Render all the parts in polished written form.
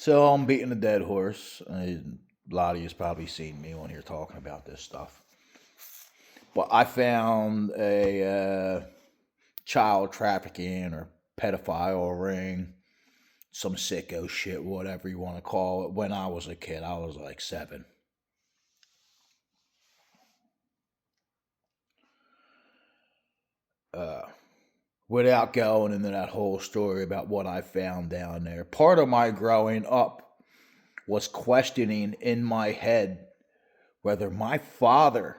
So I'm beating a dead horse. A lot of you's probably seen me on here talking about this stuff. But I found a child trafficking or pedophile ring, some sicko shit, whatever you want to call it. When I was a kid, I was like 7. Uh, Without going into that whole story about what I found down there, part of my growing up was questioning in my head whether my father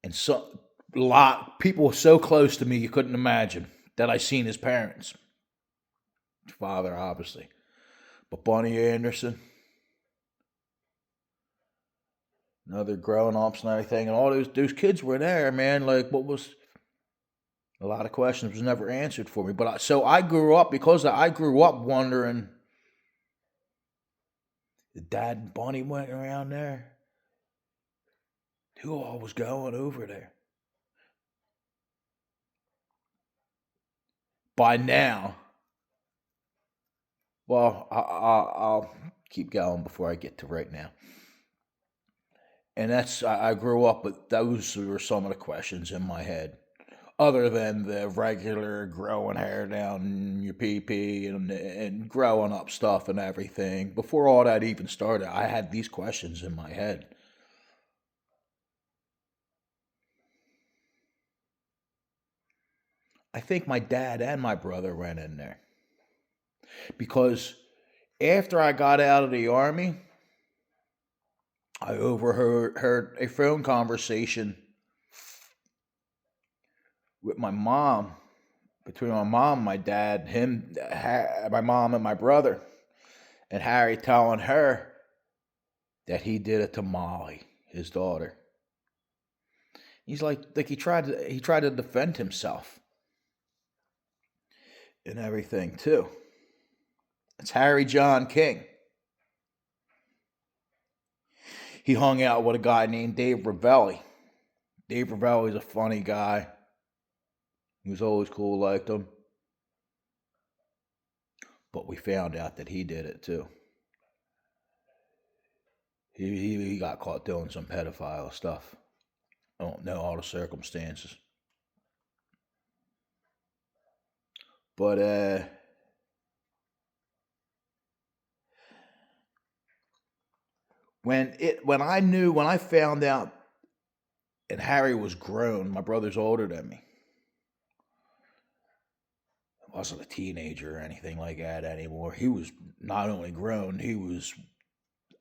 and so a lot people so close to me you couldn't imagine that I seen his parents, father obviously, but Bunny Anderson, and other grown ups and everything, and all those kids were there, man. Like, what was a lot of questions was never answered for me. But so I grew up because I grew up wondering, did Dad and Bunny went around there? Who all was going over there? By now, well, I'll keep going before I get to right now. And I grew up with those were some of the questions in my head, other than the regular growing hair down your pee and growing up stuff and everything. Before all that even started, I had these questions in my head. I think my dad and my brother went in there because after I got out of the army, I overheard a phone conversation with my mom, between my mom, my dad, him, my mom, and my brother, and Harry telling her that he did it to Molly, his daughter. He's like he tried to defend himself and everything too. It's Harry John King. He hung out with a guy named Dave Ravelli. Dave Ravelli's a funny guy. He was always cool, liked him. But we found out that he did it too. He got caught doing some pedophile stuff. I don't know all the circumstances. But when I found out and Harry was grown, my brother's older than me. I wasn't a teenager or anything like that anymore. He was not only grown, he was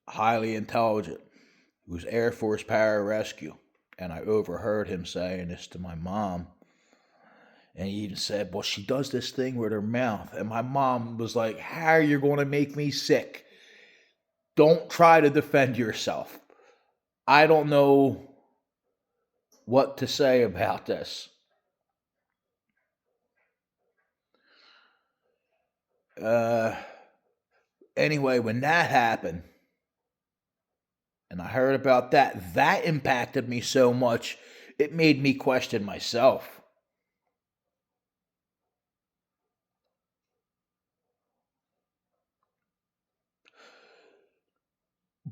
highly intelligent. He was Air Force pararescue. And I overheard him saying this to my mom. And he even said, well, she does this thing with her mouth. And my mom was like, Harry, you're going to make me sick. Don't try to defend yourself. I don't know what to say about this. Uh, anyway, when that happened, and I heard about that, that impacted me so much, it made me question myself.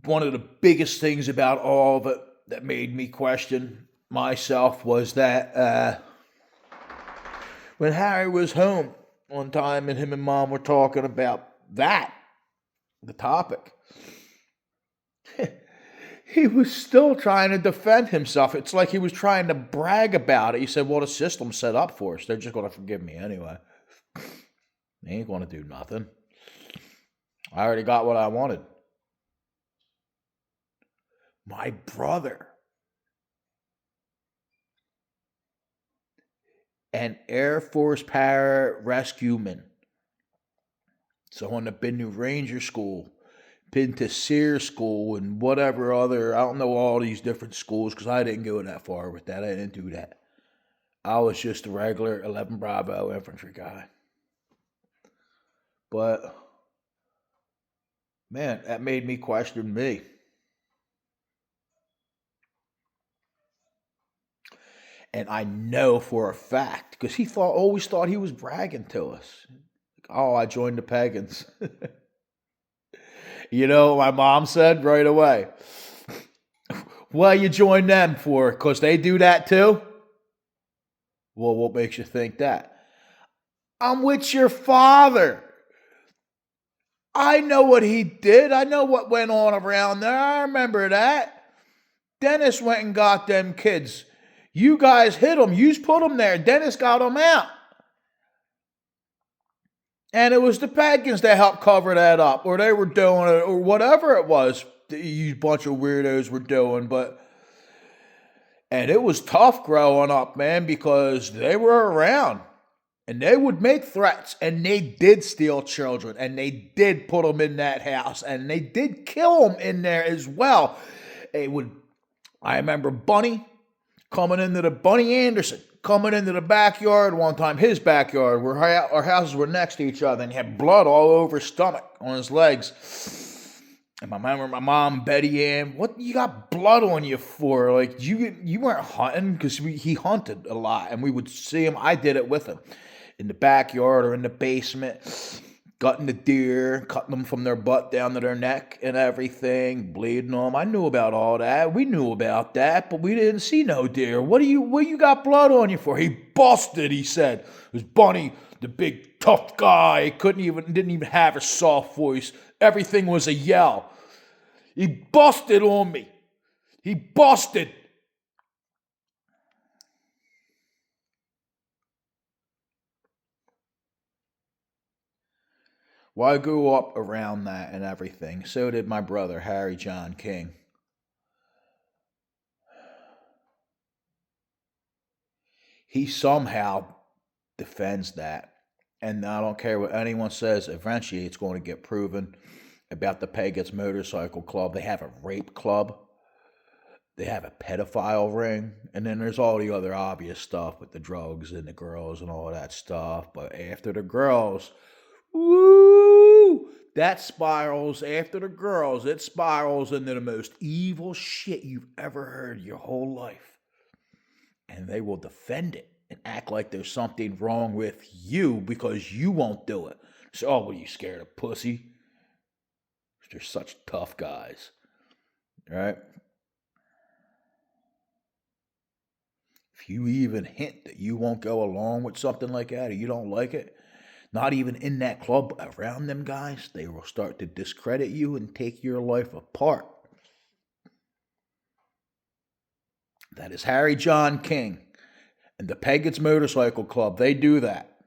One of the biggest things about all of it that made me question myself was that when Harry was home one time and him and Mom were talking about that, the topic, he was still trying to defend himself. It's like he was trying to brag about it. He said, well, the system's set up for us. They're just going to forgive me anyway. They ain't going to do nothing. I already got what I wanted. My brother, an Air Force pararescueman, someone that been to Ranger School, been to SEER School, and whatever other, I don't know all these different schools because I didn't go that far with that. I didn't do that. I was just a regular 11 Bravo infantry guy. But, man, that made me question me. And I know for a fact, because he always thought he was bragging to us. Oh, I joined the Pagans. You know what my mom said right away? Well, you join them for? Because they do that too? Well, what makes you think that? I'm with your father. I know what he did. I know what went on around there. I remember that. Dennis went and got them kids. You guys hit them. You put them there. Dennis got them out. And it was the Pagans that helped cover that up, or they were doing it, or whatever it was you bunch of weirdos were doing. And it was tough growing up, man, because they were around. And they would make threats, and they did steal children, and they did put them in that house, and they did kill them in there as well. It would. I remember Bunny Anderson coming into the backyard one time, his backyard, where our houses were next to each other, and he had blood all over his stomach, on his legs. And I remember my mom, Betty Ann, what you got blood on you for? Like, you weren't hunting, because he hunted a lot, and we would see him. I did it with him in the backyard or in the basement, gutting the deer, cutting them from their butt down to their neck and everything, bleeding them. I knew about all that. We knew about that, but we didn't see no deer. What you got blood on you for? He busted, he said. It was Bunny, the big tough guy. He didn't even have a soft voice. Everything was a yell. He busted on me. He busted. Well, I grew up around that and everything. So did my brother, Harry John King. He somehow defends that. And I don't care what anyone says, eventually it's going to get proven about the Pagans Motorcycle Club. They have a rape club, they have a pedophile ring, and then there's all the other obvious stuff with the drugs and the girls and all that stuff. But after the girls, woo! That spirals after the girls. It spirals into the most evil shit you've ever heard your whole life. And they will defend it and act like there's something wrong with you because you won't do it. So, oh, what are you scared of, pussy? They're such tough guys, right? If you even hint that you won't go along with something like that or you don't like it, not even in that club, around them guys, they will start to discredit you and take your life apart. That is Harry John King and the Pagans Motorcycle Club. They do that.